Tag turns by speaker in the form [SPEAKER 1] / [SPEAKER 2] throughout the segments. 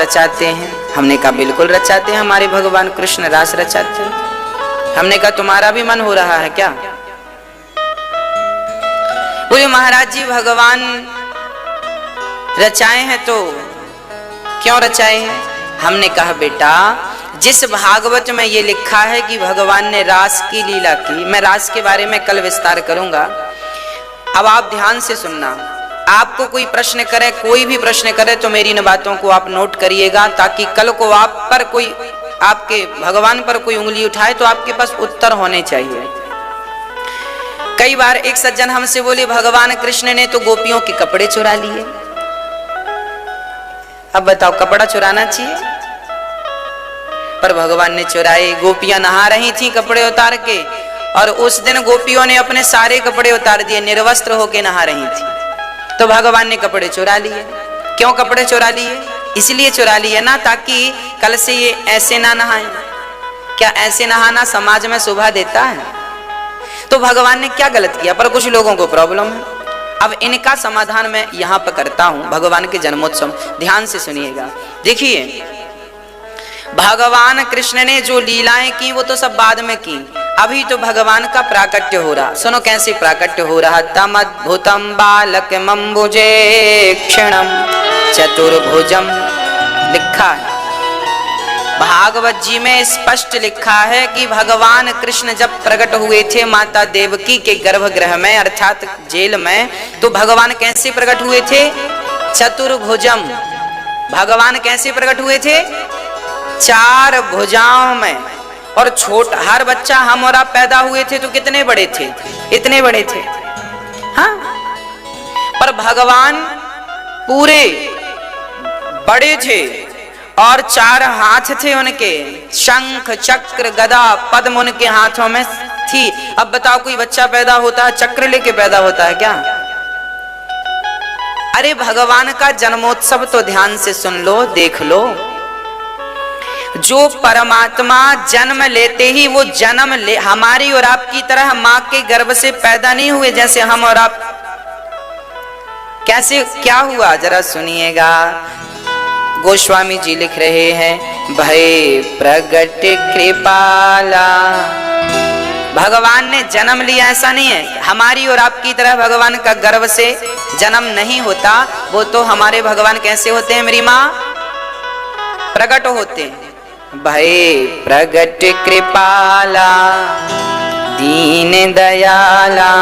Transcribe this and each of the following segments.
[SPEAKER 1] रचाते हैं। हमने कहा बिल्कुल रचाते हैं, हमारे भगवान कृष्ण रास रचाते हैं। हमने कहा तुम्हारा भी मन हो रहा है क्या? बोले महाराज जी भगवान रचाए हैं तो क्यों रचाए हैं? हमने कहा बेटा जिस भागवत में ये लिखा है कि भगवान ने रास की लीला की, मैं रास के बारे में कल विस्तार करूंगा, अब आप ध्यान से सुनना। आपको कोई प्रश्न करे, कोई भी प्रश्न करे तो मेरी इन बातों को आप नोट करिएगा, ताकि कल को आप पर कोई, आपके भगवान पर कोई उंगली उठाए तो आपके पास उत्तर होने चाहिए। कई बार एक सज्जन हमसे बोले भगवान कृष्ण ने तो गोपियों के कपड़े चुरा लिए। अब बताओ कपड़ा चुराना चाहिए? पर भगवान ने चुराए। गोपियां नहा रही थी कपड़े उतार के, और उस दिन गोपियों ने अपने सारे कपड़े उतार दिए, निर्वस्त्र होके नहा रही थी, तो भगवान ने कपड़े चुरा लिए। क्यों कपड़े चुरा लिए? इसलिए चुरा लिए ना ताकि कल से ये ऐसे ना नहाए। क्या ऐसे नहाना समाज में शोभा देता है? तो भगवान ने क्या गलत किया? पर कुछ लोगों को प्रॉब्लम है। अब इनका समाधान मैं यहां पर करता हूं। भगवान के जन्मोत्सव ध्यान से सुनिएगा। देखिए भगवान कृष्ण ने जो लीलाएं की वो तो सब बाद में की, अभी तो भगवान का प्राकट्य हो रहा। सुनो कैसे प्राकट्य हो रहा। तमद्भुतम बालक मंबुजे क्षणम चतुर्भुजम, लिखा है भागवत जी में, स्पष्ट लिखा है कि भगवान कृष्ण जब प्रकट हुए थे माता देवकी के गर्भगृह में अर्थात जेल में, तो भगवान कैसे प्रकट हुए थे? चतुर्भुजम। भगवान कैसे प्रकट हुए थे? 4 भुजाओं में। और छोटा हर बच्चा, हम और आप पैदा हुए थे तो कितने बड़े थे? इतने बड़े थे। हाँ, पर भगवान पूरे बड़े थे और 4 हाथ थे उनके, शंख चक्र गदा पद्म उनके हाथों में थी। अब बताओ कोई बच्चा पैदा होता है चक्र लेके पैदा होता है क्या? अरे भगवान का जन्मोत्सव तो ध्यान से सुन लो, देख लो। जो परमात्मा जन्म लेते ही वो जन्म ले, हमारी और आपकी तरह मां के गर्भ से पैदा नहीं हुए जैसे हम और आप। कैसे क्या हुआ जरा सुनिएगा। गोस्वामी जी लिख रहे हैं, भय प्रगट कृपाला। भगवान ने जन्म लिया ऐसा नहीं है, हमारी और आपकी तरह भगवान का गर्भ से जन्म नहीं होता। वो तो हमारे भगवान कैसे होते हैं मेरी माँ? प्रकट होते हैं। भय प्रगट कृपाला दीन दयाला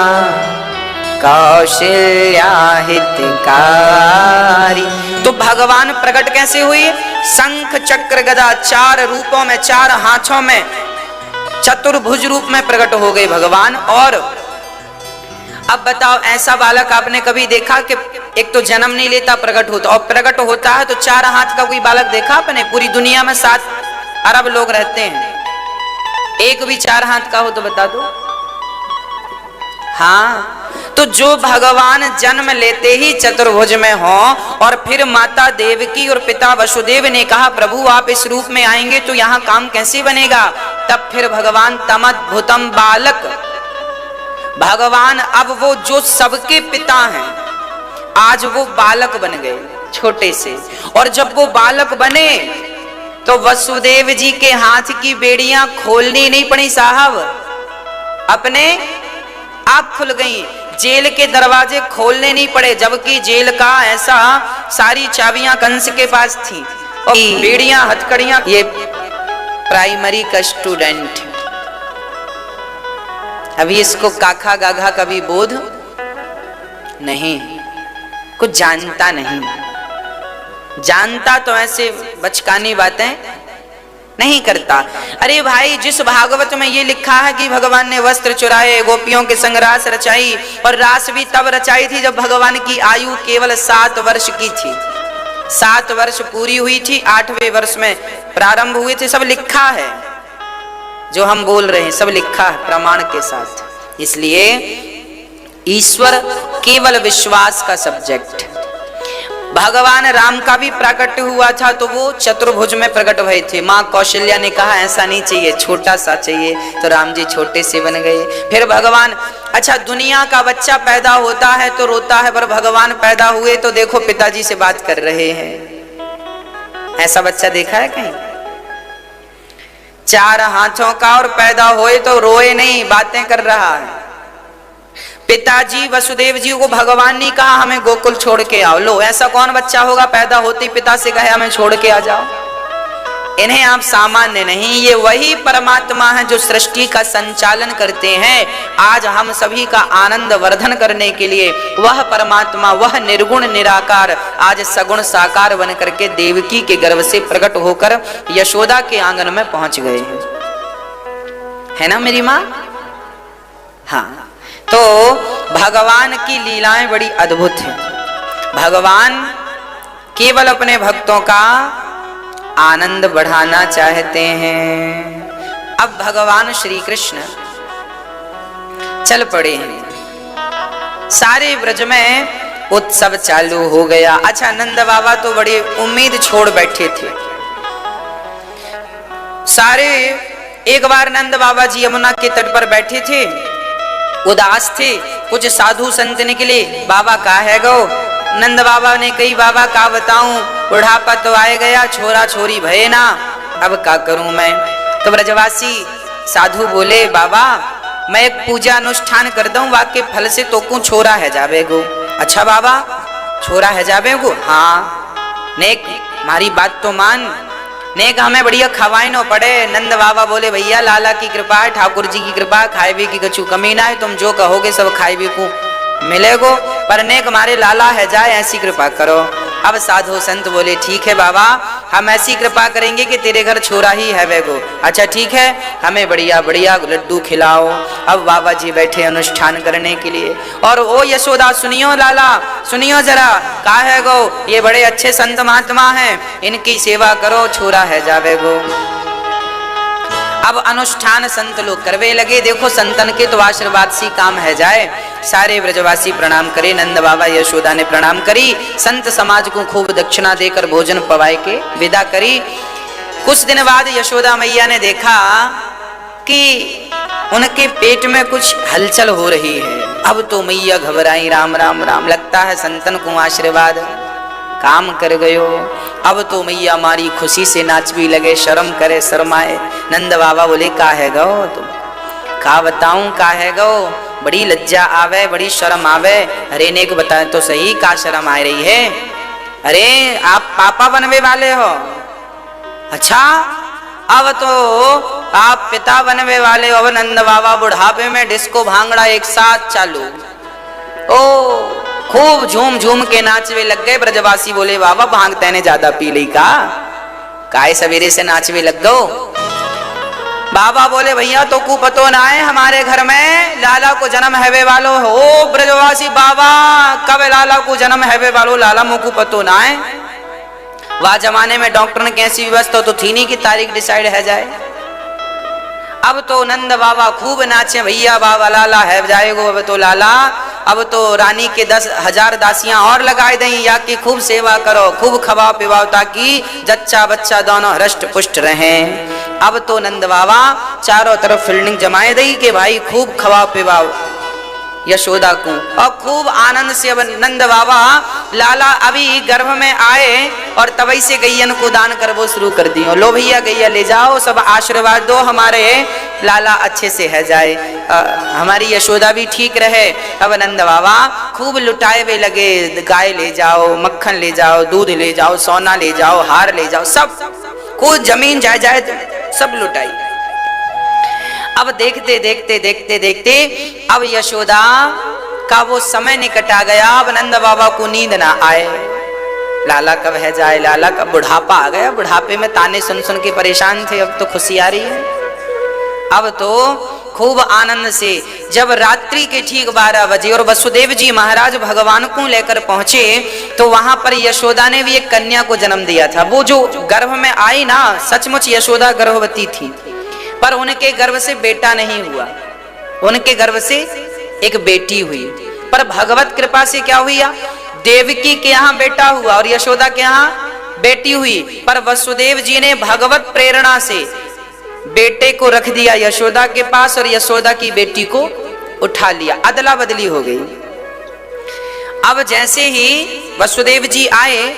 [SPEAKER 1] कौशल्या हितकारी। तो भगवान प्रकट कैसे हुए? शंख चक्र गदा 4 रूपों में, 4 हाथों में, चतुर्भुज रूप में प्रकट हो गए भगवान। और अब बताओ ऐसा बालक आपने कभी देखा कि एक तो जन्म नहीं लेता प्रकट होता, और प्रकट होता है तो 4 हाथ का कोई बालक देखा आपने? पूरी दुनिया में 7 अरब लोग रहते हैं, एक भी 4 हाथ का हो तो बता दो। हाँ, तो जो भगवान जन्म लेते ही चतुर्भुज में हो, और फिर माता देवकी और पिता वसुदेव ने कहा प्रभु आप इस रूप में आएंगे तो यहाँ काम कैसे बनेगा? तब फिर भगवान तमद्भुतम बालक, भगवान अब वो जो सबके पिता हैं आज वो बालक बन गए छोटे से। और जब वो बालक बने तो वसुदेव जी के हाथ की बेड़ियां खोलनी नहीं पड़ी साहब, अपने आप खुल गई। जेल के दरवाजे खोलने नहीं पड़े, जबकि जेल का ऐसा सारी चाबियां कंस के पास थी और बेड़ियां हथकड़ियां। ये प्राइमरी का स्टूडेंट, अभी इसको काखा गाघा कभी बोध नहीं, कुछ जानता नहीं। जानता तो ऐसे बचकानी बातें नहीं करता। अरे भाई जिस भागवत में ये लिखा है कि भगवान ने वस्त्र चुराए, गोपियों के संग रास रचाई, और रास भी तब रचाई थी जब भगवान की आयु केवल 7 वर्ष की थी। 7 वर्ष पूरी हुई थी, 8वें वर्ष में प्रारंभ हुए थे। सब लिखा है, जो हम बोल रहे हैं सब लिखा है प्रमाण के साथ। इसलिए ईश्वर केवल विश्वास का सब्जेक्ट। भगवान राम का भी प्राकट्य हुआ था तो वो चतुर्भुज में प्रकट हुए थे। माँ कौशल्या ने कहा ऐसा नहीं चाहिए, छोटा सा चाहिए, तो राम जी छोटे से बन गए। फिर भगवान, अच्छा दुनिया का बच्चा पैदा होता है तो रोता है, पर भगवान पैदा हुए तो देखो पिताजी से बात कर रहे हैं। ऐसा बच्चा देखा है कहीं? 4 हाथों का और पैदा होए तो रोए नहीं, बातें कर रहा है। पिताजी वसुदेव जी को भगवान ने कहा हमें गोकुल छोड़ के आओ। लो, ऐसा कौन बच्चा होगा पैदा होते ही पिता से कहे हमें छोड़ के आ जाओ? इन्हें आप सामान्य नहीं, ये वही परमात्मा है जो सृष्टि का संचालन करते हैं। आज हम सभी का आनंद वर्धन करने के लिए वह परमात्मा, वह निर्गुण निराकार आज सगुण साकार बन करके देवकी के गर्भ से प्रकट होकर यशोदा के आंगन में पहुंच गए हैं, है ना मेरी माँ? हाँ, तो भगवान की लीलाएं बड़ी अद्भुत हैं। भगवान केवल अपने भक्तों का आनंद बढ़ाना चाहते हैं। अब भगवान श्री कृष्ण चल पड़े हैं, सारे ब्रज में उत्सव चालू हो गया। अच्छा, नंद बाबा तो बड़ी उम्मीद छोड़ बैठे थे सारे। एक बार नंद बाबा जी यमुना के तट पर बैठे थे, उदास थे। कुछ साधु संत निकले, बाबा का है गो? नंद बाबा ने कही बाबा का बताऊं, बुढ़ापा तो आए गया, छोरा छोरी भये ना, अब का करूं मैं? तो ब्रजवासी साधु बोले बाबा मैं एक पूजा अनुष्ठान कर दूं, वाके फल से तो को छोरा है जावे गो। अच्छा बाबा, छोरा है जावे गो? हाँ। नेक मारी बात तो मान, नेक हमें बढ़िया खवाई न पड़े। नंद बाबा बोले भैया लाला की कृपा है, ठाकुर जी की कृपा, खाए भी की कछु कमी ना है, तुम जो कहोगे सब खाए भी को मिलेगो, पर नेक हमारे लाला है जाए ऐसी कृपा करो। अब साधु संत बोले ठीक है बाबा, हम ऐसी कृपा करेंगे कि तेरे घर छोरा ही है वेगो। अच्छा ठीक है, हमें बढ़िया बढ़िया लड्डू खिलाओ। अब बाबा जी बैठे अनुष्ठान करने के लिए, और ओ यशोदा सुनियो, लाला सुनियो जरा, का है गो, ये बड़े अच्छे संत महात्मा हैं, इनकी सेवा करो, छोरा है जावे गो। अब अनुष्ठान संत लोग करवे लगे। देखो संतन के तो आशीर्वाद सी काम है जाए। सारे ब्रजवासी प्रणाम करे, नंद बाबा यशोदा ने प्रणाम करी, संत समाज को खूब दक्षिणा देकर भोजन पवाए के विदा करी। कुछ दिन बाद यशोदा मैया ने देखा कि उनके पेट में कुछ हलचल हो रही है। अब तो मैया घबराई, राम राम राम, लगता है संतन को आशीर्वाद काम कर गयो। अब तो मैया मारी खुशी से नाच भी लगे, शर्म करे शर्माए। नंद बाबा बोले का है गो तुम? का बताऊं का है गो? बड़ी लज्जा आवे, बड़ी शर्म आवे। अरे ने को बताए तो सही, का शर्म आ रही है? अरे आप पापा बनवे वाले हो? अच्छा, अब तो आप पिता बनवे वाले हो। नंद बाबा बुढ़ापे में डिस्को भांगड़ा एक साथ चालू, ओ खूब झूम झूम के नाचवे लग गए। ब्रजवासी बोले बाबा भांग तैने ज्यादा पी ली का? काय सवेरे से नाचवे लग गो? बाबा बोले भैया तो को पतो ना है, हमारे घर में लाला को जन्म हैवे वालो हो। ओ ब्रजवासी बाबा, कब लाला को जन्म हैवे वालो? लाला मुझको पतो ना है। वह जमाने में डॉक्टर ने कैसी व्यवस्था तो थी नहीं कि तारीख डिसाइड है जाए। अब तो नंद बाबा खूब नाचे, भैया बाबा लाला है जाएगो। अब तो लाला, अब तो रानी के 10,000 दासियां और लगाए दें, या कि खूब सेवा करो, खूब खवाओ पिवाओ, ताकि जच्चा बच्चा दोनों हृष्ट पुष्ट रहें। अब तो नंद बाबा चारों तरफ फील्डिंग जमाए दी कि भाई खूब खवाओ पिवाओ यशोदा को, और खूब आनंद से। अब नंद बाबा लाला अभी गर्भ में आए और तभी से गैयन को दान कर वो शुरू कर दियो। लो भैया गैया ले जाओ, सब आशीर्वाद दो, हमारे लाला अच्छे से है जाए, हमारी यशोदा भी ठीक रहे। अब नंद बाबा खूब लुटाए वे लगे, गाय ले जाओ, मक्खन ले जाओ, दूध ले जाओ, सोना ले जाओ, हार ले जाओ, सब कुछ जमीन जायदाद सब लुटाई। अब देखते देखते देखते देखते अब यशोदा का वो समय निकट आ गया। अब नंद बाबा को नींद ना आए, लाला कब है जाए, लाला का बुढ़ापा आ गया। बुढ़ापे में ताने सुन सुन के परेशान थे, अब तो खुशी आ रही है। अब तो खूब आनंद से जब रात्रि के ठीक 12 बजे और वसुदेव जी महाराज भगवान को लेकर पहुंचे, तो वहां पर यशोदा ने भी एक कन्या को जन्म दिया था। वो जो गर्भ में आई ना, सचमुच यशोदा गर्भवती थी, पर उनके गर्भ से बेटा नहीं हुआ, उनके गर्भ से एक बेटी हुई। पर भगवत कृपा से क्या हुई, देवकी के यहाँ बेटा हुआ और यशोदा के यहाँ बेटी हुई। पर वसुदेव जी ने भगवत प्रेरणा से बेटे को रख दिया यशोदा के पास और यशोदा की बेटी को उठा लिया, अदला बदली हो गई। अब जैसे ही वसुदेव जी आए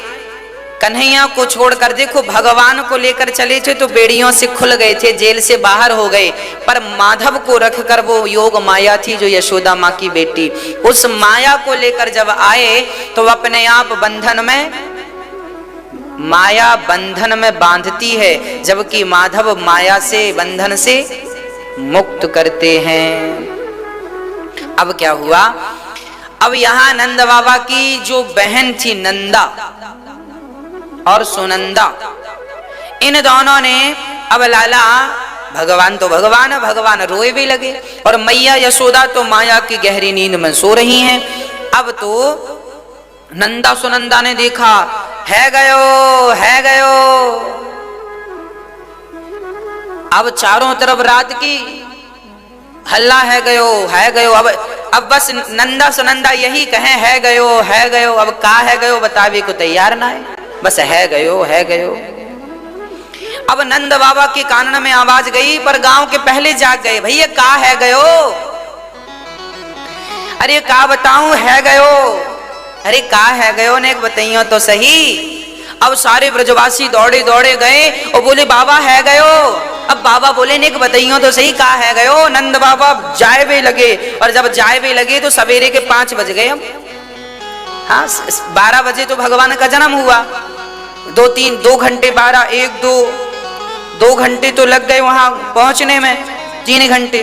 [SPEAKER 1] कन्हैया को छोड़कर देखो भगवान को लेकर चले थे तो बेड़ियों से खुल गए थे, जेल से बाहर हो गए, पर माधव को रखकर वो योग माया थी जो यशोदा माँ की बेटी, उस माया को लेकर जब आए तो अपने आप बंधन में, माया बंधन में बांधती है, जबकि माधव माया से बंधन से मुक्त करते हैं। अब क्या हुआ, अब यहां नंद बाबा की जो बहन थी नंदा और सुनंदा, इन दोनों ने, अब लाला भगवान तो भगवान है, भगवान रोए भी लगे, और मैया यशोदा तो माया की गहरी नींद में सो रही हैं। अब तो नंदा सुनंदा ने देखा, है गयो। अब चारों तरफ रात की हल्ला, है गयो। अब बस नंदा सुनंदा यही कहें, है गयो। अब का है गयो बतावे को तैयार ना है, बस है गयो। अब नंद बाबा के कान में आवाज गई, पर गांव के पहले जाग गए, भैया का है गयो, अरे का बताऊं है गयो, अरे का है गयो ने बताइयो तो सही। अब सारे ब्रजवासी दौड़े गए और बोले बाबा है गयो। अब बाबा बोले ने बताइयो तो सही का है गयो। नंद बाबा जाए भी लगे, और जब जाए भी लगे तो सवेरे के 5 बज गए। अब हाँ 12 बजे तो भगवान का जन्म हुआ, 2 घंटे 12 1 2 घंटे तो लग गए वहां पहुंचने में, 3 घंटे।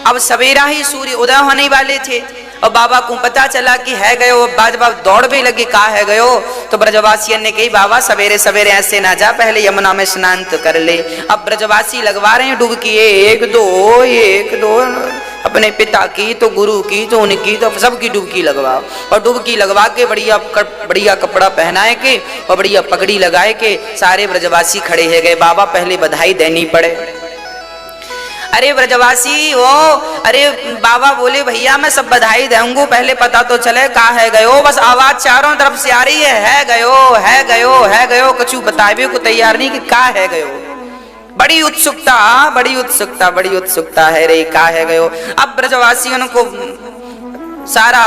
[SPEAKER 1] अब सवेरा ही सूर्य उदय होने वाले थे और बाबा को पता चला कि है गयो। बाबा दौड़ भी लगे, का है गयो। तो ब्रजवासियन ने कही बाबा सवेरे सवेरे ऐसे ना जा, पहले यमुना में स्नान तो कर ले। अब ब्रजवासी लगवा रहे हैं डुबकी, 1 2 अपने पिता की तो गुरु की तो उनकी तो सबकी डुबकी लगवाओ, और डुबकी लगवा के बढ़िया कपड़ा पहनाए के और बढ़िया पगड़ी लगाए के सारे ब्रजवासी खड़े है गए। बाबा पहले बधाई देनी पड़े। अरे ब्रजवासी वो, अरे बाबा बोले भैया मैं सब बधाई दूंगा, पहले पता तो चले का है गयो। बस आवाज चारों तरफ से आ रही है गयो। कुछ बतावे को तैयार नहीं कि का है गयो। बड़ी उत्सुकता है रे, का है गयो। अब ब्रजवासियों को सारा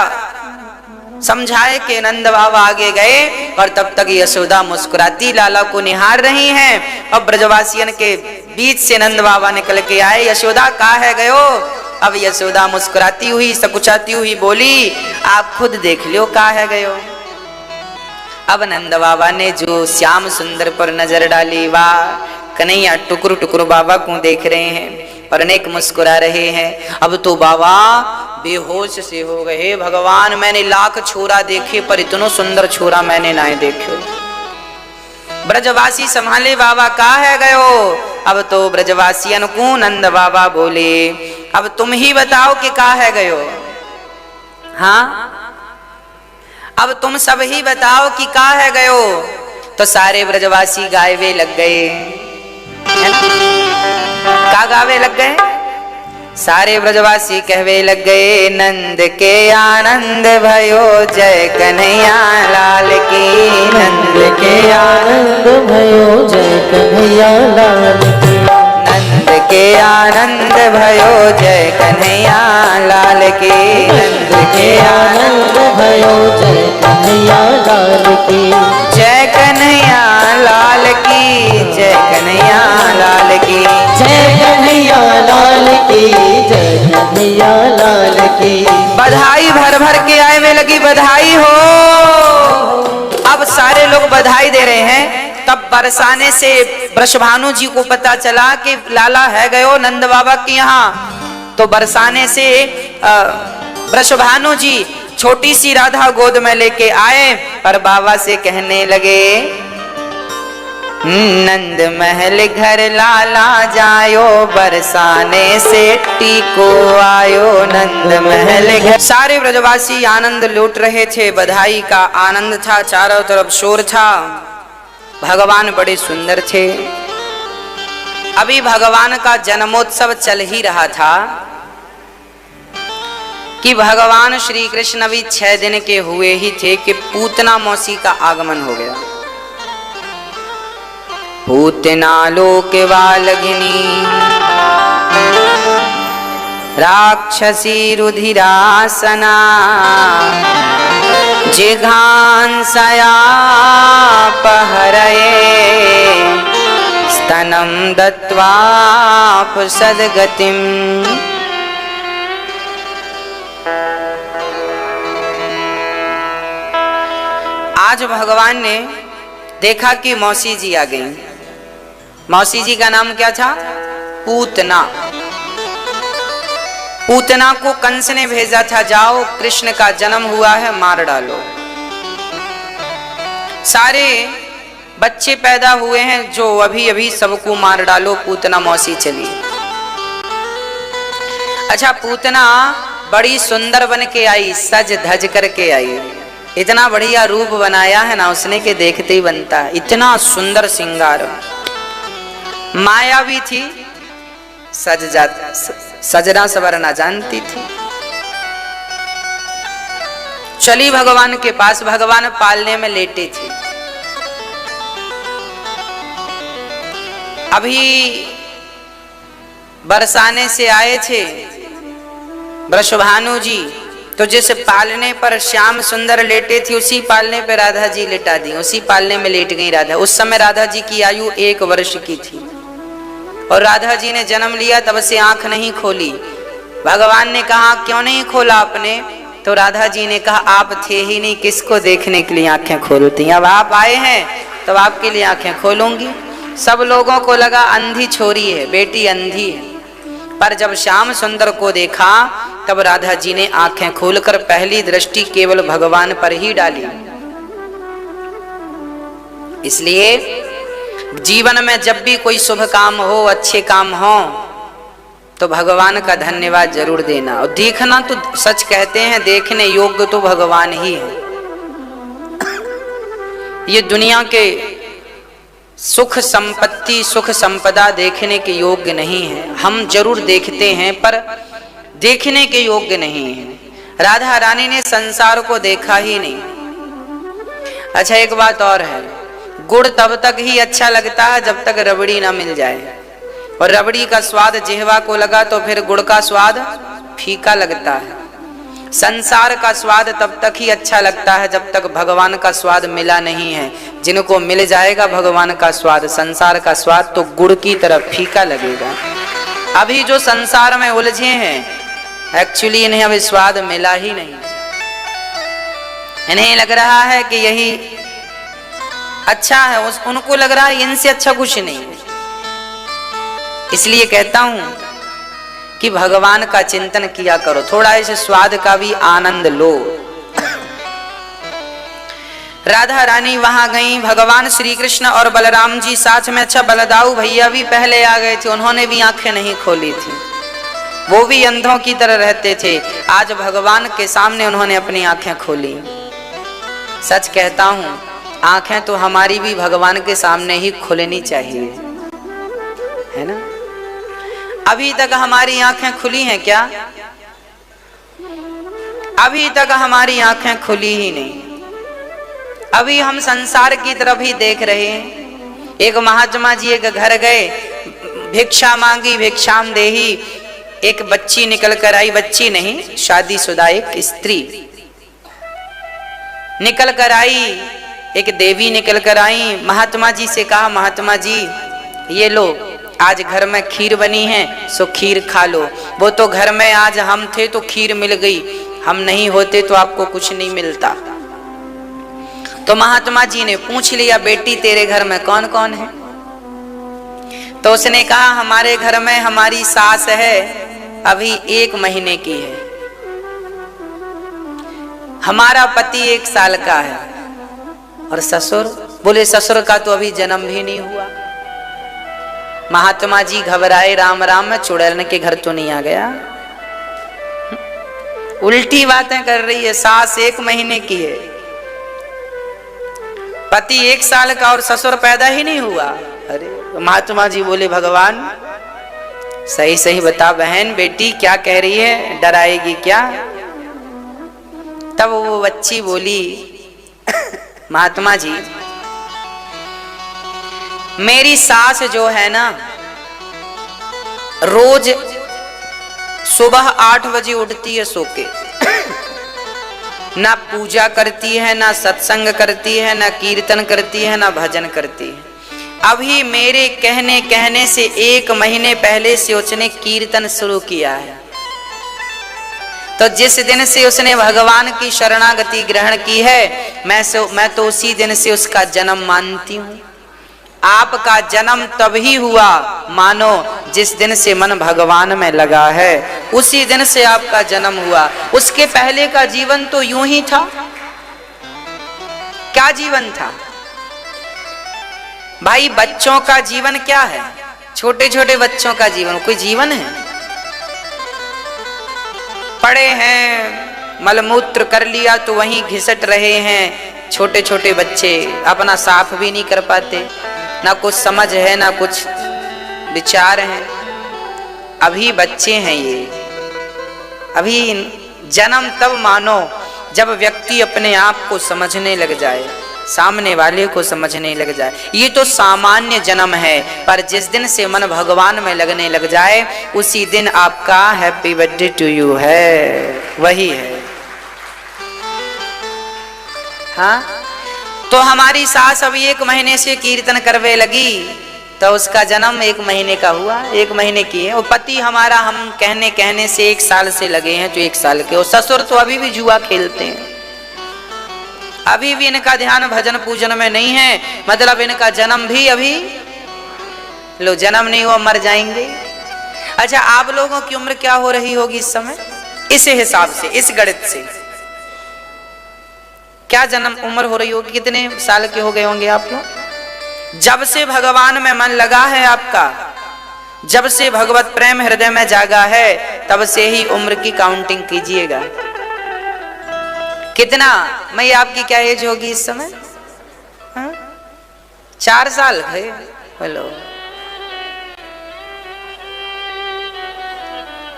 [SPEAKER 1] समझाए के नंद बाबा आगे गए, और तब तक यशोदा मुस्कुराती लाला को निहार रही हैं। अब ब्रजवासियन के बीच से नंद बाबा निकल के आए, यशोदा का है गयो। अब यशोदा मुस्कुराती हुई सकुचाती हुई बोली, आप खुद देख लो का है गयो। अब नंद बाबा ने जो श्याम सुंदर पर नजर डाली, वाह कन्हैया टुकुर टुकुर बाबा को देख रहे हैं और अनेक मुस्कुरा रहे हैं। अब तो बाबा बेहोश से हो गए, भगवान मैंने लाख छोरा देखे पर इतनो सुंदर छोरा मैंने ना देखे। ब्रजवासी संभाले, बाबा का है गयो। अब तो ब्रजवासियन को नंद बाबा बोले, अब तुम ही बताओ कि का है गयो। हाँ अब तुम सब ही बताओ कि का है गयो। तो सारे ब्रजवासी गावे लग गए, का गावे लग गए, सारे ब्रजवासी कहवे लग गए, नंद के आनंद भयो जय कन्हैया लाल की। नंद के आनंद भयो जय कन्हैया लाल की। नंद के आनंद भयो जय कन्हैया लाल की। नंद के आनंद भयो जय कन्हैया लाल की। जय कन्हैया लाल की, जय कन्हैया लाल की, जय कन्हैया लाल की, जय कन्हैया लाल की। बधाई भर भर के आए में लगी, बधाई हो। अब सारे लोग बधाई दे रहे हैं। तब बरसाने से वृषभानु जी को पता चला कि लाला है गयो नंद बाबा के यहाँ। तो बरसाने से वृषभानु जी छोटी सी राधा गोद में लेके आए और बाबा से कहने लगे, नंद महल घर लाला जायो, बरसाने से टीको आयो। नंद महल घर। सारे ब्रजवासी आनंद लूट रहे थे, बधाई का आनंद था, चारों तरफ शोर था। भगवान बड़े सुंदर थे। अभी भगवान का जन्मोत्सव चल ही रहा था कि भगवान श्री कृष्ण अभी 6 दिन के हुए ही थे कि पूतना मौसी का आगमन हो गया। पूतना लोक वालघिनी राक्षसी रुधिरासना जिघांसयापहरये स्तनं दत्वापसद्गतिम्। आज भगवान ने देखा कि मौसी जी आ गई। मौसी जी का नाम क्या था? पूतना। पूतना को कंस ने भेजा था, जाओ कृष्ण का जन्म हुआ है, मार डालो। सारे बच्चे पैदा हुए हैं जो अभी अभी सबको मार डालो। पूतना मौसी चली। अच्छा, पूतना बड़ी सुंदर बन के आई, सज धज करके आई। इतना बढ़िया रूप बनाया है ना उसने कि देखते ही बनता है। इतना सुंदर श्रृंगार, माया भी थी, सजना सवरना जानती थी। चली भगवान के पास। भगवान पालने में लेटे थे। अभी बरसाने से आए थे वृषभानु जी, तो जिस पालने पर श्याम सुंदर लेटे थे उसी पालने पर राधा जी लेटा दी। उसी पालने में लेट गई राधा। उस समय राधा जी की आयु 1 वर्ष की थी और राधा जी ने जन्म लिया, तब से आंख नहीं खोली। भगवान ने कहा क्यों नहीं खोला आपने? तो राधा जी ने कहा आप थे ही नहीं, किसको देखने के लिए आंखें खोलती? अब आप आए हैं तो आपके लिए आंखें खोलूंगी। सब लोगों को लगा अंधी छोरी है, बेटी अंधी है, पर जब श्याम सुंदर को देखा तब राधा जी ने आंखें खोलकर पहली दृष्टि केवल भगवान पर ही डाली। इसलिए जीवन में जब भी कोई शुभ काम हो, अच्छे काम हो, तो भगवान का धन्यवाद जरूर देना। और देखना तो सच कहते हैं, देखने योग्य तो भगवान ही है। ये दुनिया के सुख संपत्ति, सुख संपदा देखने के योग्य नहीं है। हम जरूर देखते हैं पर देखने के योग्य नहीं है। राधा रानी ने संसार को देखा ही नहीं। अच्छा, एक बात और है, गुड़ तब तक ही अच्छा लगता है जब तक रबड़ी ना मिल जाए, और रबड़ी का स्वाद जिह्वा को लगा तो फिर गुड़ का स्वाद फीका लगता है। संसार का स्वाद तब तक ही अच्छा लगता है जब तक भगवान का स्वाद मिला नहीं है। जिनको मिल जाएगा भगवान का स्वाद, संसार का स्वाद तो गुड़ की तरह फीका लगेगा। अभी जो संसार में उलझे हैं एक्चुअली इन्हें अभी स्वाद मिला ही नहीं। इन्हें लग रहा है कि यही अच्छा है, उनको लग रहा है इनसे अच्छा कुछ नहीं। इसलिए कहता हूं कि भगवान का चिंतन किया करो, थोड़ा इस स्वाद का भी आनंद लो। राधा रानी वहां गई, भगवान श्री कृष्ण और बलराम जी साथ में। अच्छा, बलदाऊ भैया भी पहले आ गए थे, उन्होंने भी आंखें नहीं खोली थी, वो भी अंधों की तरह रहते थे। आज भगवान के सामने उन्होंने अपनी आंखें खोली। सच कहता हूं, आंखें तो हमारी भी भगवान के सामने ही खुलनी चाहिए, है ना? अभी तक हमारी आंखें खुली हैं क्या? अभी तक हमारी आंखें खुली ही नहीं। अभी हम संसार की तरफ ही देख रहे हैं। एक महात्मा जी एक घर गए, भिक्षा मांगी, भिक्षाम देही। एक बच्ची निकल कर आई, बच्ची नहीं, शादीशुदा एक स्त्री निकल कर आई, एक देवी निकल कर आई। महात्मा जी से कहा, महात्मा जी ये लो, आज घर में खीर बनी है सो खीर खा लो। वो तो घर में आज हम थे तो खीर मिल गई, हम नहीं होते तो आपको कुछ नहीं मिलता। तो महात्मा जी ने पूछ लिया, बेटी तेरे घर में कौन कौन है? तो उसने कहा, हमारे घर में हमारी सास है, अभी 1 महीने की है। हमारा पति 1 साल का है। और ससुर? बोले ससुर का तो अभी जन्म भी नहीं हुआ। महात्मा जी घबराए, राम राम, में चुड़ैल के घर तो नहीं आ गया? उल्टी बातें कर रही है। सास 1 महीने की है, पति 1 साल का और ससुर पैदा ही नहीं हुआ। अरे महात्मा जी बोले, भगवान सही सही बता बहन, बेटी क्या कह रही है, डराएगी क्या? तब वो बच्ची बोली, महात्मा जी मेरी सास जो है ना, रोज सुबह 8 बजे उठती है सो के, ना पूजा करती है, ना सत्संग करती है, ना कीर्तन करती है, ना भजन करती है। अभी मेरे कहने से 1 महीने पहले से उसने कीर्तन शुरू किया है। तो जिस दिन से उसने भगवान की शरणागति ग्रहण की है, मैं तो उसी दिन से उसका जन्म मानती हूँ। आपका जन्म तभी हुआ मानो जिस दिन से मन भगवान में लगा है, उसी दिन से आपका जन्म हुआ। उसके पहले का जीवन तो यूं ही था। क्या जीवन था भाई? बच्चों का जीवन क्या है? छोटे छोटे बच्चों का जीवन कोई जीवन है? पड़े हैं, मलमूत्र कर लिया तो वहीं घिसट रहे हैं। छोटे छोटे बच्चे अपना साफ भी नहीं कर पाते, ना कुछ समझ है, ना कुछ विचार है। अभी बच्चे हैं ये। अभी जन्म तब मानो जब व्यक्ति अपने आप को समझने लग जाए, सामने वाले को समझने लग जाए। ये तो सामान्य जन्म है, पर जिस दिन से मन भगवान में लगने लग जाए, उसी दिन आपका हैप्पी बर्थडे टू यू है, वही है। हाँ, तो हमारी सास अभी 1 महीने से कीर्तन करवे लगी, तो उसका जन्म 1 महीने का हुआ, 1 महीने की है। और पति हमारा हम कहने से 1 साल से लगे हैं, तो 1 साल के। और ससुर तो अभी भी जुआ खेलते हैं, अभी भी इनका ध्यान भजन पूजन में नहीं है। मतलब इनका जन्म भी अभी, लो जन्म नहीं हुआ, मर जाएंगे। अच्छा, आप लोगों की उम्र क्या हो रही होगी इस समय? इस हिसाब से, इस गणित से क्या जन्म उम्र हो रही होगी? कितने साल के हो गए होंगे आप लोग? जब से भगवान में मन लगा है आपका, जब से भगवत प्रेम हृदय में जागा है, तब से ही उम्र की काउंटिंग कीजिएगा। कितना, मैं आपकी क्या एज होगी इस समय? 4 साल है। हेलो,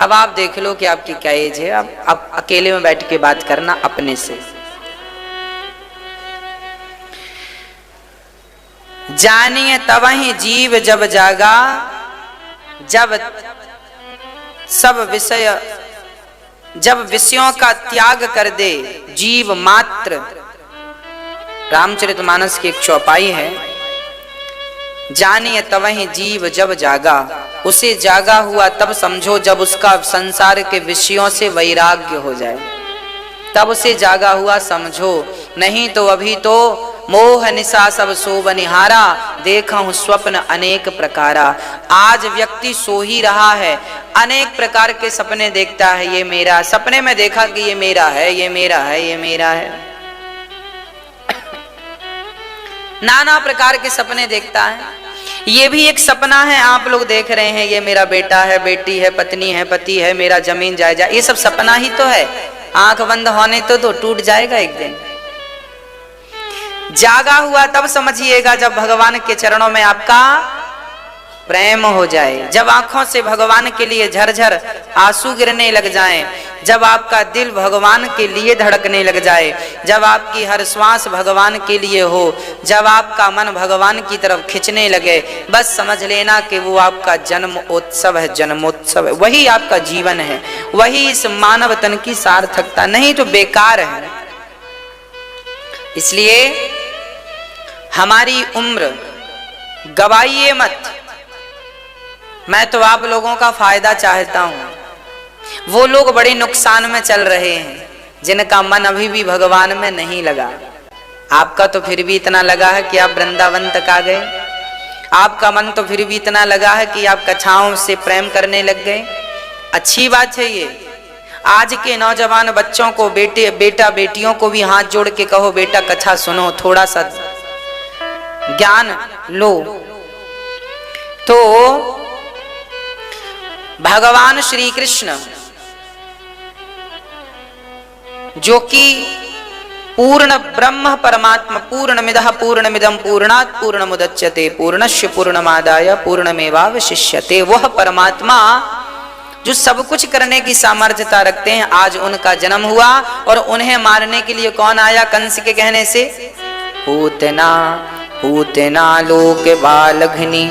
[SPEAKER 1] अब आप देख लो कि आपकी क्या एज है। आप अकेले में बैठ के बात करना अपने से। जानिए तवहीं जीव जब जागा, जब विषयों का त्याग कर दे जीव मात्र। रामचरितमानस की एक चौपाई है, जानिए तवहीं जीव जब जागा। उसे जागा हुआ तब समझो जब उसका संसार के विषयों से वैराग्य हो जाए, तब उसे जागा हुआ समझो। नहीं तो अभी तो मोह निशा सब सो बनिहारा, देखा हूं स्वप्न अनेक प्रकारा। आज व्यक्ति सो ही रहा है, अनेक प्रकार के सपने देखता है। ये मेरा, सपने में देखा कि ये मेरा है, ये मेरा है, ये मेरा है। नाना प्रकार के सपने देखता है। ये भी एक सपना है, आप लोग देख रहे हैं, ये मेरा बेटा है, बेटी है, पत्नी है, पति है, मेरा जमीन जायदाद, ये सब सपना ही तो है। आंख बंद होने तो टूट जाएगा एक दिन। जागा हुआ तब समझिएगा जब भगवान के चरणों में आपका प्रेम हो जाए, जब आंखों से भगवान के लिए झरझर आंसू गिरने लग जाएं, जब आपका दिल भगवान के लिए धड़कने लग जाए, जब आपकी हर श्वास भगवान के लिए हो, जब आपका मन भगवान की तरफ खिंचने लगे, बस समझ लेना कि वो आपका जन्मोत्सव है, जन्मोत्सव है। वही आपका जीवन है, वही इस मानव तन की सार्थकता, नहीं तो बेकार है। इसलिए हमारी उम्र गवाइए मत। मैं तो आप लोगों का फायदा चाहता हूं। वो लोग बड़े नुकसान में चल रहे हैं जिनका मन अभी भी भगवान में नहीं लगा। आपका तो फिर भी इतना लगा है कि आप वृंदावन तक आ गए, आपका मन तो फिर भी इतना लगा है कि आप कथाओं से प्रेम करने लग गए। अच्छी बात है ये। आज के नौजवान बच्चों को, बेटा बेटियों को भी हाथ जोड़ के कहो, बेटा कथा सुनो, थोड़ा सा ज्ञान लो। तो भगवान श्री कृष्ण जो कि पूर्ण ब्रह्म परमात्मा, पूर्णमिदः पूर्णमिदं पूर्णात् पूर्णमुदच्यते पूर्णस्य पूर्णमादाय पूर्णमेवावशिष्यते, वह परमात्मा जो सब कुछ करने की सामर्थ्यता रखते हैं, आज उनका जन्म हुआ। और उन्हें मारने के लिए कौन आया? कंस के कहने से, पूतना पूतना लोक बालघ्नि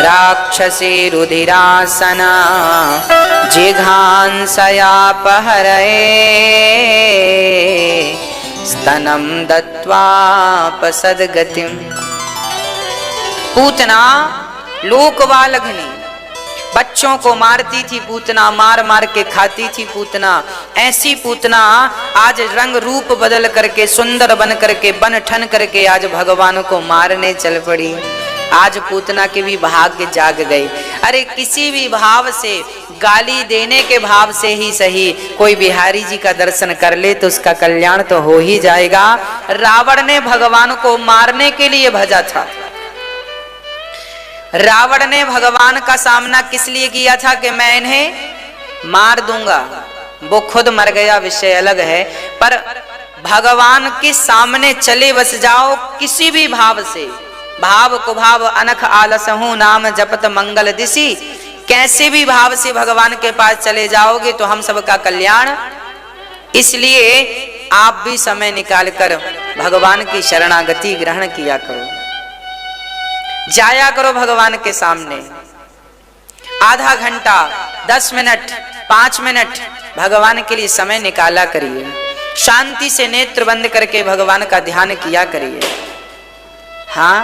[SPEAKER 1] राक्षसी रुधिरासना जिघांसयापहरये स्तनं दत्वापसद्गतिम्। पूतना लोकवालघ्नी, बच्चों को मारती थी पूतना, मार मार के खाती थी पूतना। ऐसी पूतना आज रंग रूप बदल करके, सुंदर बन करके, बन ठन करके आज भगवान को मारने चल पड़ी। आज पूतना के भी भाग्य जाग गए। अरे किसी भी भाव से, गाली देने के भाव से ही सही, कोई बिहारी जी का दर्शन कर ले तो उसका कल्याण तो हो ही जाएगा। रावण ने भगवान को मारने के लिए भजा था। रावण ने भगवान का सामना किस लिए किया था कि मैं इन्हें मार दूंगा। वो खुद मर गया, विषय अलग है, पर भगवान के सामने चले बस जाओ किसी भी भाव से, भाव कुभाव अनख आलसहु नाम जपत मंगल दिशि, कैसे भी भाव से भगवान के पास चले जाओगे तो हम सबका कल्याण। इसलिए आप भी समय निकाल कर भगवान की शरणागति ग्रहण किया करो, जाया करो भगवान के सामने। आधा घंटा, 10 मिनट, 5 मिनट भगवान के लिए समय निकाला करिए। शांति से नेत्र बंद करके भगवान का ध्यान किया करिए। हाँ,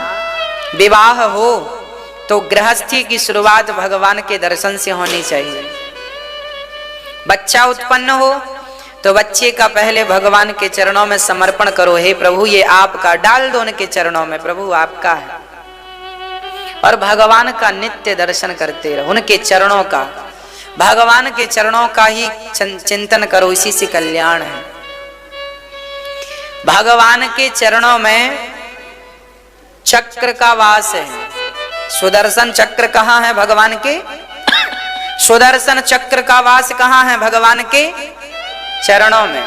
[SPEAKER 1] विवाह हो तो गृहस्थी की शुरुआत भगवान के दर्शन से होनी चाहिए। बच्चा उत्पन्न हो तो बच्चे का पहले भगवान के चरणों में समर्पण करो। हे प्रभु, ये आपका, डाल दो उनके चरणों में, प्रभु आपका है। और भगवान का नित्य दर्शन करते रहो, उनके चरणों का, भगवान के चरणों का ही चिंतन करो, इसी से कल्याण है। भगवान के चरणों में चक्र का वास है। सुदर्शन चक्र कहाँ है भगवान के? सुदर्शन चक्र का वास कहाँ है? भगवान के चरणों में।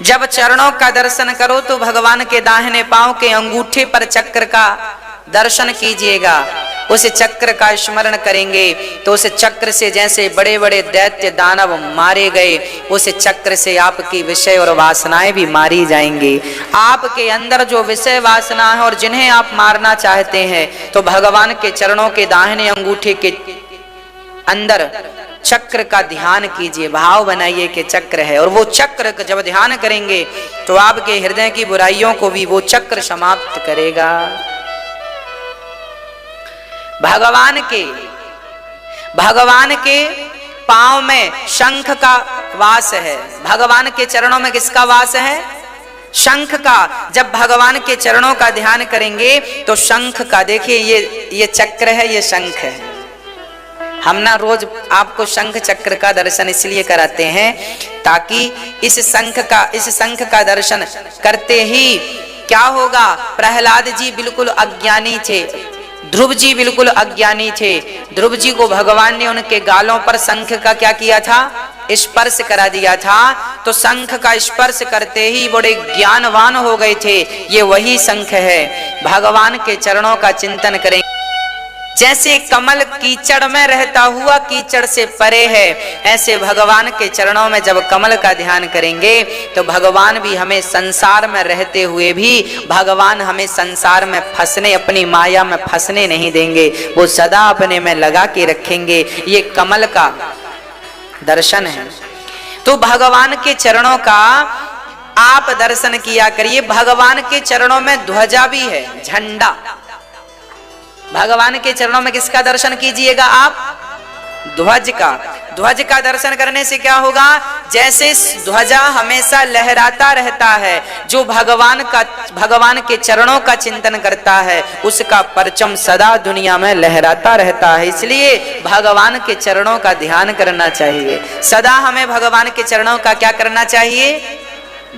[SPEAKER 1] जब चरणों का दर्शन करो तो भगवान के दाहिने पांव के अंगूठे पर चक्र का दर्शन कीजिएगा। उस चक्र का स्मरण करेंगे तो उस चक्र से जैसे बड़े बड़े दैत्य दानव मारे गए, उस चक्र से आपकी विषय और वासनाएं भी मारी जाएंगी। आपके अंदर जो विषय वासना है और जिन्हें आप मारना चाहते हैं, तो भगवान के चरणों के दाहिने अंगूठे के अंदर चक्र का ध्यान कीजिए, भाव बनाइए कि चक्र है। और वो चक्र जब ध्यान करेंगे तो आपके हृदय की बुराइयों को भी वो चक्र समाप्त करेगा। भगवान के पांव में शंख का वास है। भगवान के चरणों में किसका वास है? शंख का। जब भगवान के चरणों का ध्यान करेंगे तो शंख का, देखिए ये चक्र है, ये शंख है। हम ना रोज आपको शंख चक्र का दर्शन इसलिए कराते हैं ताकि इस शंख का दर्शन करते ही क्या होगा? प्रहलाद जी बिल्कुल अज्ञानी थे, ध्रुव जी बिल्कुल अज्ञानी थे। ध्रुव जी को भगवान ने उनके गालों पर शंख का क्या किया था? स्पर्श करा दिया था। तो शंख का स्पर्श करते ही बड़े ज्ञानवान हो गए थे। ये वही शंख है। भगवान के चरणों का चिंतन करें। जैसे कमल कीचड़ में रहता हुआ कीचड़ से परे है, ऐसे भगवान के चरणों में जब कमल का ध्यान करेंगे तो भगवान भी हमें संसार में रहते हुए भी, भगवान हमें संसार में फंसने, अपनी माया में फंसने नहीं देंगे। वो सदा अपने में लगा के रखेंगे। ये कमल का दर्शन है। तो भगवान के चरणों का आप दर्शन किया करिए। भगवान के चरणों में ध्वजा भी है, झंडा। भगवान के चरणों में किसका दर्शन कीजिएगा आप? ध्वज का। ध्वज का दर्शन करने से क्या होगा? जैसे ध्वजा हमेशा लहराता रहता है, जो भगवान के चरणों का चिंतन करता है उसका परचम सदा दुनिया में लहराता रहता है। इसलिए भगवान के चरणों का ध्यान करना चाहिए। सदा हमें भगवान के चरणों का क्या करना चाहिए?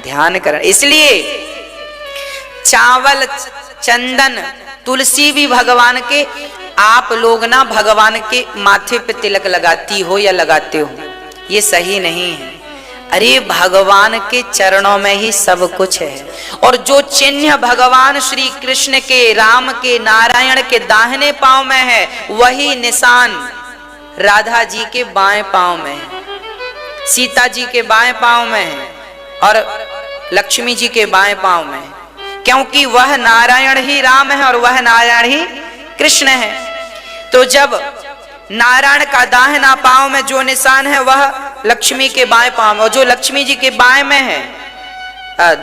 [SPEAKER 1] ध्यान करना। इसलिए चावल, चंदन, तुलसी भी भगवान के, आप लोग ना भगवान के माथे पे तिलक लगाती हो या लगाते हो, ये सही नहीं है। अरे भगवान के चरणों में ही सब कुछ है। और जो चिन्ह भगवान श्री कृष्ण के, राम के, नारायण के दाहिने पांव में है, वही निशान राधा जी के बाएं पांव में है, सीता जी के बाएं पांव में है और लक्ष्मी जी के बाएं पांव में है। क्योंकि वह नारायण ही राम है और वह नारायण ही कृष्ण है। तो जब नारायण का दाहिना पांव में जो निशान है वह लक्ष्मी के बाएं पांव में, और जो लक्ष्मी जी के बाएं में है,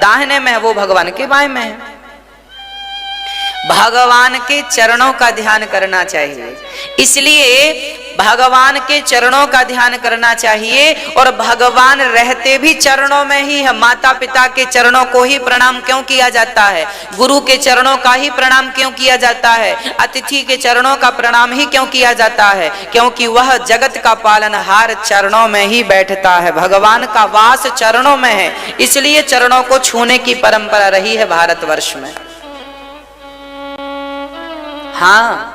[SPEAKER 1] दाहिने में है, वो भगवान के बाएं में है। भगवान के चरणों का ध्यान करना चाहिए, इसलिए भगवान के चरणों का ध्यान करना चाहिए। और भगवान रहते भी चरणों में ही है। माता पिता के चरणों को ही प्रणाम क्यों किया जाता है? गुरु के चरणों का ही प्रणाम क्यों किया जाता है? अतिथि के चरणों का प्रणाम ही क्यों किया जाता है? क्योंकि वह जगत का पालनहार चरणों में ही बैठता है। भगवान का वास चरणों में है, इसलिए चरणों को छूने की परंपरा रही है भारतवर्ष में। हाँ,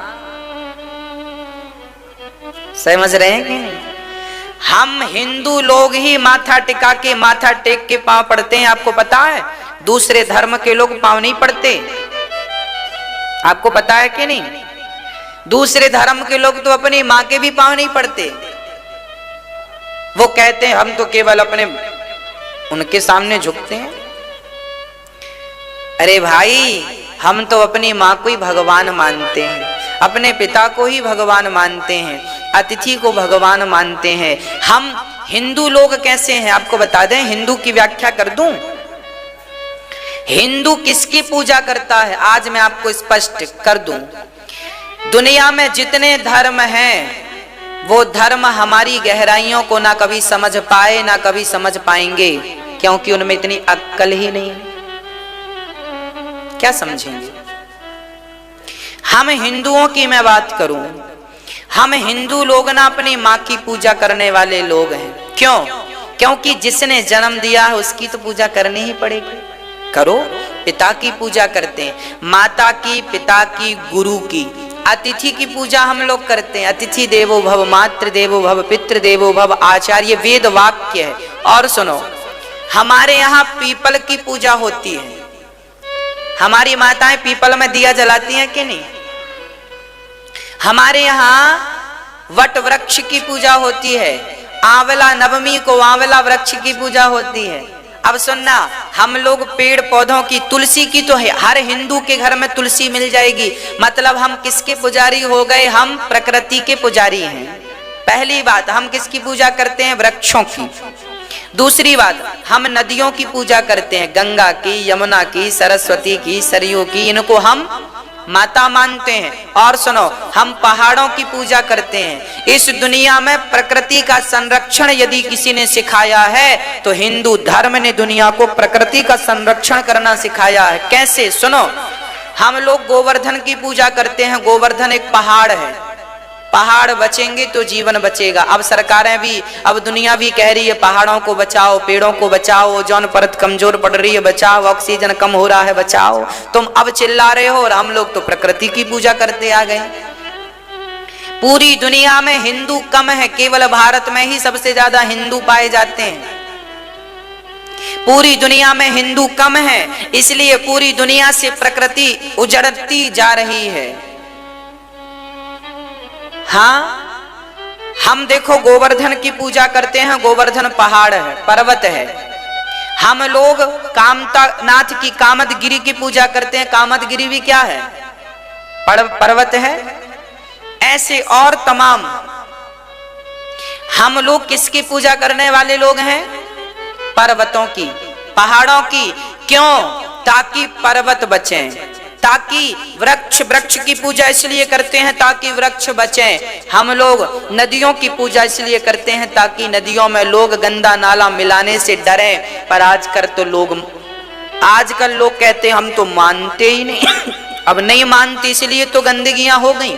[SPEAKER 1] समझ रहे हैं कि नहीं? हम हिंदू लोग ही माथा टिका के, माथा टेक के पांव पड़ते हैं, आपको पता है? दूसरे धर्म के लोग पांव नहीं पड़ते, आपको पता है कि नहीं? दूसरे धर्म के लोग तो अपनी मां के भी पांव नहीं पड़ते। वो कहते हैं हम तो केवल अपने उनके सामने झुकते हैं। अरे भाई, हम तो अपनी मां को ही भगवान मानते हैं, अपने पिता को ही भगवान मानते हैं, अतिथि को भगवान मानते हैं। हम हिंदू लोग कैसे हैं आपको बता दें, हिंदू की व्याख्या कर दूं। हिंदू किसकी पूजा करता है आज मैं आपको स्पष्ट कर दूं। दुनिया में जितने धर्म हैं वो धर्म हमारी गहराइयों को ना कभी समझ पाए ना कभी समझ पाएंगे, क्योंकि उनमें इतनी अक्ल ही नहीं है। क्या समझेंगे? हम हिंदुओं की मैं बात करूं, हम हिंदू लोग ना अपनी माँ की पूजा करने वाले लोग हैं। क्यों? क्योंकि जिसने जन्म दिया है उसकी तो पूजा करनी ही पड़ेगी। करो, पिता की पूजा करते हैं, माता की, पिता की, गुरु की। अतिथि की पूजा हम लोग करते हैं। अतिथि देवो भव, मातृ देवो भव, पितृ देवो भव, आचार्य वेद वाक्य है। और सुनो, हमारे यहाँ पीपल की पूजा होती है। हमारी माताएं पीपल में दिया जलाती हैं कि नहीं? हमारे यहाँ वट वृक्ष की पूजा होती है। आंवला नवमी को आंवला वृक्ष की पूजा होती है। अब सुनना, हम लोग पेड़ पौधों की, तुलसी की तो हर हिंदू के घर में तुलसी मिल जाएगी। मतलब हम किसके पुजारी हो गए? हम प्रकृति के पुजारी हैं। पहली बात, हम किसकी पूजा करते हैं? वृक्षों की। दूसरी बात, हम नदियों की पूजा करते हैं, गंगा की, यमुना की, सरस्वती की, सरयू की, इनको हम माता मानते हैं। और सुनो, हम पहाड़ों की पूजा करते हैं। इस दुनिया में प्रकृति का संरक्षण यदि किसी ने सिखाया है तो हिंदू धर्म ने दुनिया को प्रकृति का संरक्षण करना सिखाया है। कैसे? सुनो, हम लोग गोवर्धन की पूजा करते हैं। गोवर्धन एक पहाड़ है, पहाड़ बचेंगे तो जीवन बचेगा। अब सरकारें भी, अब दुनिया भी कह रही है पहाड़ों को बचाओ, पेड़ों को बचाओ, ओजोन परत कमजोर पड़ रही है बचाओ, ऑक्सीजन कम हो रहा है बचाओ। तुम अब चिल्ला रहे हो और हम लोग तो प्रकृति की पूजा करते आ गए। पूरी दुनिया में हिंदू कम है, केवल भारत में ही सबसे ज्यादा हिंदू पाए जाते हैं। पूरी दुनिया में हिंदू कम है, इसलिए पूरी दुनिया से प्रकृति उजड़ती जा रही है। हाँ, हम देखो गोवर्धन की पूजा करते हैं। गोवर्धन पहाड़ है, पर्वत है। हम लोग कामतानाथ की, कामदगिरी की पूजा करते हैं। कामदगिरी भी क्या है? पर्वत है। ऐसे और तमाम हम लोग किसकी पूजा करने वाले लोग हैं? पर्वतों की, पहाड़ों की। क्यों? ताकि पर्वत बचें, ताकि वृक्ष की पूजा इसलिए करते हैं ताकि वृक्ष बचें। हम लोग नदियों की पूजा इसलिए करते हैं ताकि नदियों में लोग गंदा नाला मिलाने से डरें। पर आजकल लोग कहते हैं हम तो मानते ही नहीं। अब नहीं मानते इसलिए तो गंदगियां हो गई।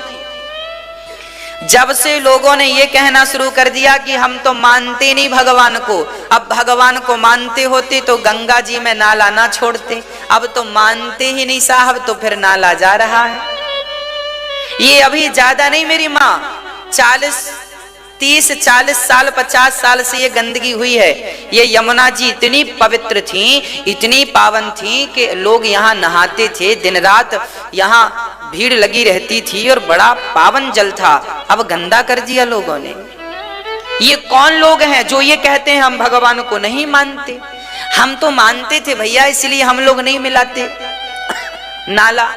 [SPEAKER 1] जब से लोगों ने ये कहना शुरू कर दिया कि हम तो मानते नहीं भगवान को, अब भगवान को मानते होते तो गंगा जी में नाला ना छोड़ते। अब तो मानते ही नहीं साहब, तो फिर नाला जा रहा है। ये अभी ज्यादा नहीं, मेरी माँ 30, 40 साल, 50 साल से ये गंदगी हुई है। ये यमुना जी इतनी पवित्र थी, इतनी पावन थी कि लोग यहाँ नहाते थे, दिन रात यहाँ भीड़ लगी रहती थी और बड़ा पावन जल था। अब गंदा कर दिया लोगों ने। ये कौन लोग हैं जो ये कहते हैं हम भगवान को नहीं मानते? हम तो मानते थे भैया, इसलिए हम लोग नहीं मिलाते नाला।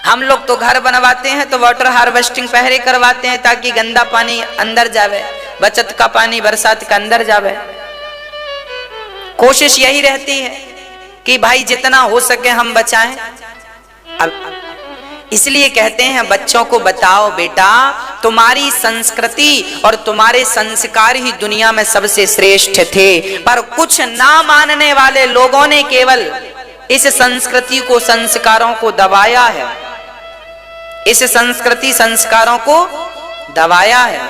[SPEAKER 1] हम लोग तो घर बनवाते हैं तो वाटर हार्वेस्टिंग पहले करवाते हैं ताकि गंदा पानी अंदर जावे, बचत का पानी बरसात का अंदर जावे। कोशिश यही रहती है कि भाई जितना हो सके हम बचाएं। अब इसलिए कहते हैं बच्चों को बताओ बेटा, तुम्हारी संस्कृति और तुम्हारे संस्कार ही दुनिया में सबसे श्रेष्ठ थे, पर कुछ ना मानने वाले लोगों ने केवल इस संस्कृति को, संस्कारों को दबाया है, इस संस्कृति संस्कारों को दबाया है।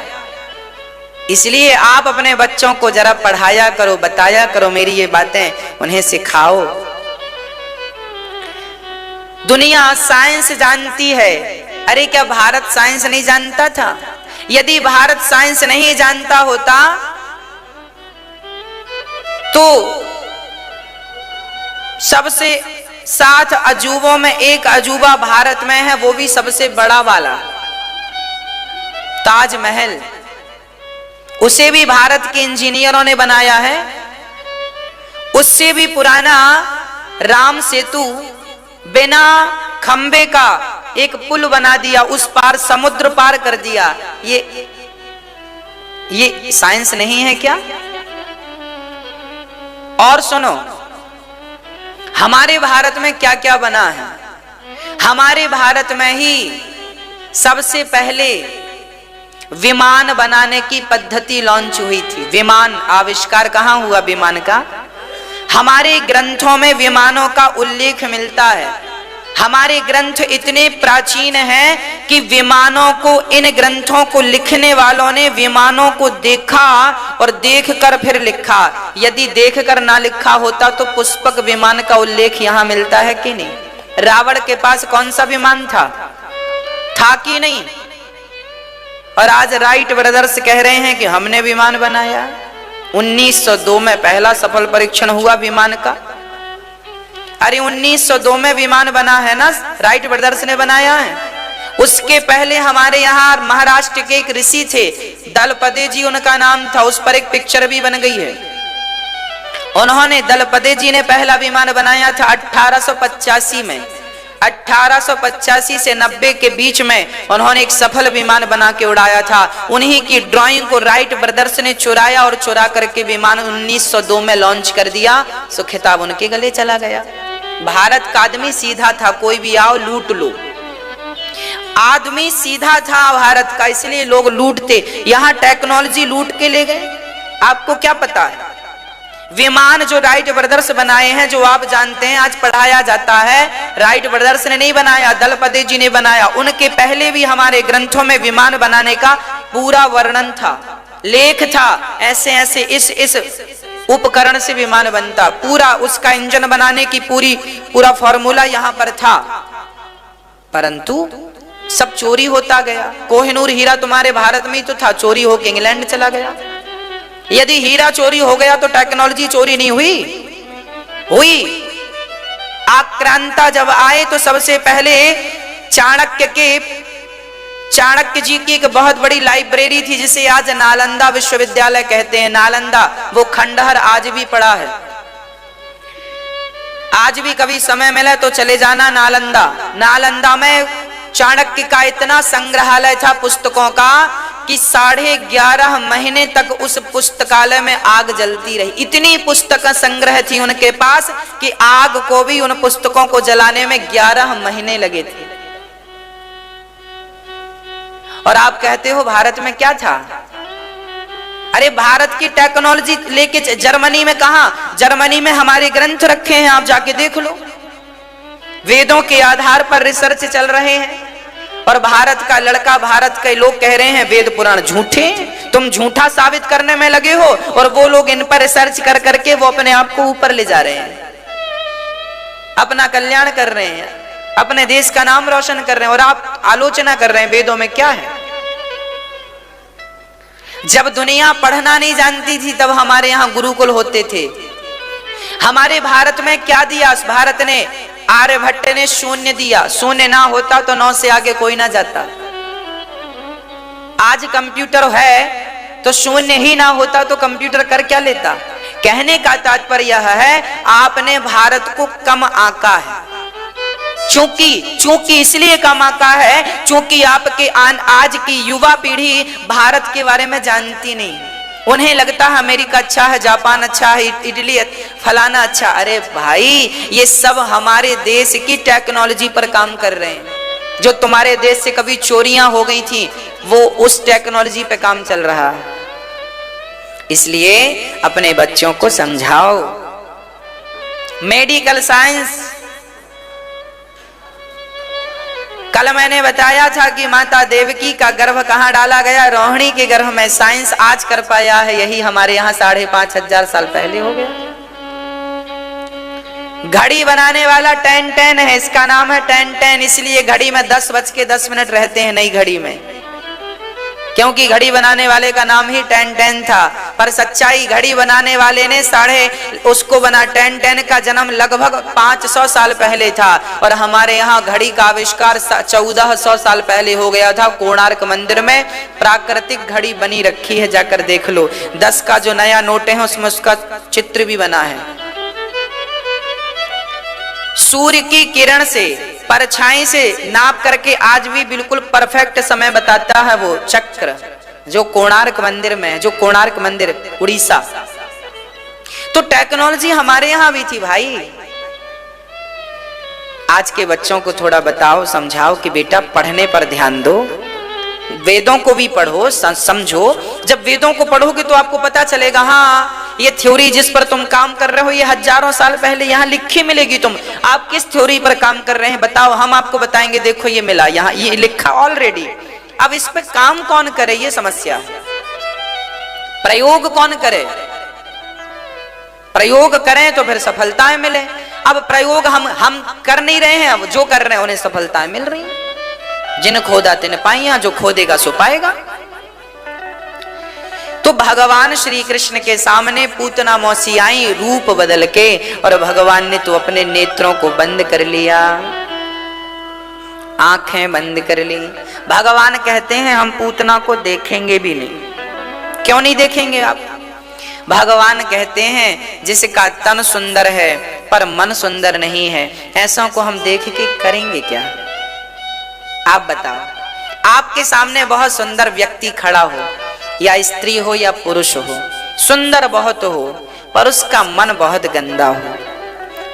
[SPEAKER 1] इसलिए आप अपने बच्चों को जरा पढ़ाया करो, बताया करो, मेरी ये बातें उन्हें सिखाओ। दुनिया साइंस जानती है, अरे क्या भारत साइंस नहीं जानता था? यदि भारत साइंस नहीं जानता होता तो सबसे 7 अजूबों में एक अजूबा भारत में है, वो भी सबसे बड़ा वाला ताजमहल, उसे भी भारत के इंजीनियरों ने बनाया है। उससे भी पुराना राम सेतु बिना खंबे का एक पुल बना दिया, उस पार समुद्र पार कर दिया। ये साइंस नहीं है क्या? और सुनो, हमारे भारत में क्या क्या बना है। हमारे भारत में ही सबसे पहले विमान बनाने की पद्धति लॉन्च हुई थी। विमान आविष्कार कहां हुआ विमान का? हमारे ग्रंथों में विमानों का उल्लेख मिलता है। हमारे ग्रंथ इतने प्राचीन हैं कि विमानों को, इन ग्रंथों को लिखने वालों ने विमानों को देखा और देखकर फिर लिखा। यदि देखकर ना लिखा होता तो पुष्पक विमान का उल्लेख यहां मिलता है कि नहीं? रावण के पास कौन सा विमान था कि नहीं? और आज राइट ब्रदर्स कह रहे हैं कि हमने विमान बनाया। 1902 में पहला सफल परीक्षण हुआ विमान का। अरे 1902 में विमान बना है ना, राइट ब्रदर्स ने बनाया है। उसके पहले हमारे यहाँ महाराष्ट्र के एक ऋषि थे, दलपदे जी उनका नाम था, उस पर एक पिक्चर भी बन गई है। उन्होंने, दलपदे जी ने पहला विमान बनाया था 1885 में। 1885 से 90 के बीच में उन्होंने एक सफल विमान बना के उड़ाया था। उन्हीं की ड्राइंग को राइट ब्रदर्स ने चुराया और चुरा करके विमान 1902 में लॉन्च कर दिया। सो खिताब उनके गले चला गया। भारत का आदमी सीधा था, कोई भी आओ लूट लो। आदमी सीधा था भारत का, इसलिए लोग लूटते। यहाँ टेक्नोलॉजी लूट के ले गए। आपको क्या पता है? विमान जो राइट ब्रदर्स बनाए हैं, जो आप जानते हैं, आज पढ़ाया जाता है, राइट ब्रदर्स ने नहीं बनाया, दलपदे जी ने बनाया। उनके पहले भी हमारे ग्रंथों में विमान बनाने का पूरा वर्णन था, लेख था। ऐसे ऐसे इस उपकरण से विमान बनता, पूरा उसका इंजन बनाने की पूरा फॉर्मूला यहाँ पर था। परंतु सब चोरी होता गया। कोहिनूर हीरा तुम्हारे भारत में ही तो था, चोरी होकर इंग्लैंड चला गया। यदि हीरा चोरी हो गया तो टेक्नोलॉजी चोरी नहीं हुई। आक्रांता जब आए तो सबसे पहले चाणक्य जी की एक बहुत बड़ी लाइब्रेरी थी, जिसे आज नालंदा विश्वविद्यालय कहते हैं। नालंदा, वो खंडहर आज भी पड़ा है। आज भी कभी समय मिले तो चले जाना नालंदा। नालंदा में चाणक्य का इतना संग्रहालय था पुस्तकों का कि 11.5 महीने तक उस पुस्तकालय में आग जलती रही। इतनी पुस्तक संग्रह थी उनके पास कि आग को भी उन पुस्तकों को जलाने में 11 महीने लगे थे। और आप कहते हो भारत में क्या था? अरे भारत की टेक्नोलॉजी लेके जर्मनी में कहा? जर्मनी में हमारे ग्रंथ रखे हैं, आप जाके देख लो। वेदों के आधार पर रिसर्च चल रहे हैं। और भारत का लड़का, भारत के लोग कह रहे हैं वेद पुराण झूठे। तुम झूठा साबित करने में लगे हो और वो लोग इन पर रिसर्च कर करके वो अपने आप को ऊपर ले जा रहे हैं, अपना कल्याण कर रहे हैं, अपने देश का नाम रोशन कर रहे हैं। और आप आलोचना कर रहे हैं वेदों में क्या है। जब दुनिया पढ़ना नहीं जानती थी तब हमारे यहाँ गुरुकुल होते थे। हमारे भारत में क्या दिया भारत ने? आर्यभट्ट ने शून्य दिया। शून्य ना होता तो 9 से आगे कोई ना जाता। आज कंप्यूटर है तो शून्य ही ना होता तो कंप्यूटर कर क्या लेता? कहने का तात्पर्य यह है, आपने भारत को कम आंका है। चूंकि इसलिए कम आका है चूंकि आपके आज की युवा पीढ़ी भारत के बारे में जानती नहीं। उन्हें लगता है अमेरिका अच्छा है, जापान अच्छा है, इटली फलाना अच्छा। अरे भाई, ये सब हमारे देश की टेक्नोलॉजी पर काम कर रहे हैं। जो तुम्हारे देश से कभी चोरियां हो गई थी वो उस टेक्नोलॉजी पे काम चल रहा है। इसलिए अपने बच्चों को समझाओ। मेडिकल साइंस, कल मैंने बताया था कि माता देवकी का गर्भ कहां डाला गया, रोहिणी के गर्भ में। साइंस आज कर पाया है, यही हमारे यहाँ 5,500 साल पहले हो गया। घड़ी बनाने वाला 10-10 है, इसका नाम है 10-10, इसलिए घड़ी में 10:10 रहते हैं नई घड़ी में, क्योंकि घड़ी बनाने वाले का नाम ही 10-10 था। पर सच्चाई, घड़ी बनाने वाले ने उसको बना 10-10 का जन्म लगभग 500 साल पहले था, और हमारे यहाँ घड़ी का आविष्कार 1400 साल पहले हो गया था। कोणार्क मंदिर में प्राकृतिक घड़ी बनी रखी है, जाकर देख लो। 10 का जो नया नोट है उसमें उसका चित्र भी बना है। सूर्य की किरण से, परछाई से नाप करके आज भी बिल्कुल परफेक्ट समय बताता है वो चक्र, जो कोणार्क मंदिर में है, जो कोणार्क मंदिर उड़ीसा। तो टेक्नोलॉजी हमारे यहां भी थी भाई। आज के बच्चों को थोड़ा बताओ, समझाओ कि बेटा पढ़ने पर ध्यान दो, वेदों को भी पढ़ो, समझो। जब वेदों को पढ़ोगे तो आपको पता चलेगा, हाँ ये थ्योरी जिस पर तुम काम कर रहे हो ये हजारों साल पहले यहाँ लिखी मिलेगी। तुम आप किस थ्योरी पर काम कर रहे हैं बताओ, हम आपको बताएंगे। देखो ये मिला, यहाँ ये लिखा ऑलरेडी। अब इस पर काम कौन करे, ये समस्या है। प्रयोग कौन करे? प्रयोग करें तो फिर सफलताएं मिले। अब प्रयोग हम कर नहीं रहे हैं, अब जो कर रहे हैं उन्हें सफलताएं मिल रही हैं। जिन खोदा तिन पाइया, जो खोदेगा सो पाएगा। तो भगवान श्री कृष्ण के सामने पूतना मौसी आई रूप बदल के, और भगवान ने तो अपने नेत्रों को बंद कर लिया, आंखें बंद कर ली। भगवान कहते हैं हम पूतना को देखेंगे भी नहीं। क्यों नहीं देखेंगे आप? भगवान कहते हैं जिसका तन सुंदर है पर मन सुंदर नहीं है, ऐसा को हम देख के करेंगे क्या? आप बताओ, आपके सामने बहुत सुंदर व्यक्ति खड़ा हो, या स्त्री हो या पुरुष हो, सुंदर बहुत हो पर उसका मन बहुत गंदा हो,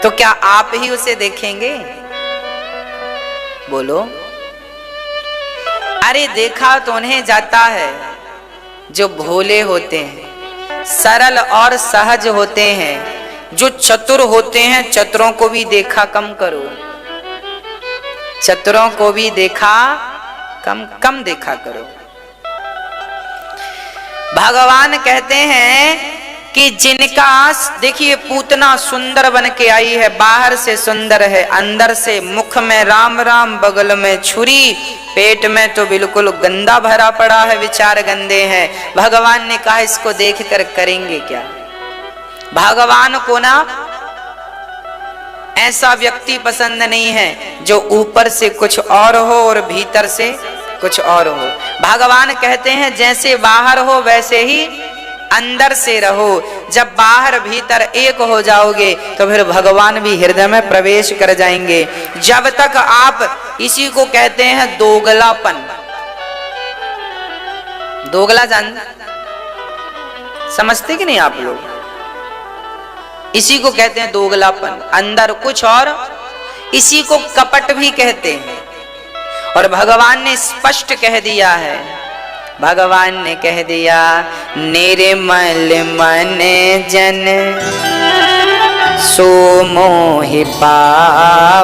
[SPEAKER 1] तो क्या आप ही उसे देखेंगे? बोलो। अरे देखा तो उन्हें जाता है जो भोले होते हैं, सरल और सहज होते हैं, जो चतुर होते हैं। चतुरों को भी देखा कम करो, चतुरों को भी देखा कम देखा करो। भगवान कहते हैं कि जिनका, देखिए पूतना सुंदर बन के आई है, बाहर से सुंदर है, अंदर से मुख में राम राम, बगल में छुरी, पेट में तो बिल्कुल गंदा भरा पड़ा है, विचार गंदे हैं। भगवान ने कहा इसको देखकर करेंगे क्या? भगवान को ना ऐसा व्यक्ति पसंद नहीं है जो ऊपर से कुछ और हो और भीतर से कुछ और हो। भगवान कहते हैं जैसे बाहर हो वैसे ही अंदर से रहो। जब बाहर भीतर एक हो जाओगे तो फिर भगवान भी हृदय में प्रवेश कर जाएंगे। जब तक आप, इसी को कहते हैं दोगलापन। दोगला जान समझते कि नहीं आप लोग? इसी को कहते हैं दोगलापन, अंदर कुछ और, इसी को कपट भी कहते हैं। और भगवान ने स्पष्ट कह दिया है, भगवान ने कह दिया, निर्मल मन जन सो मोहि पाव।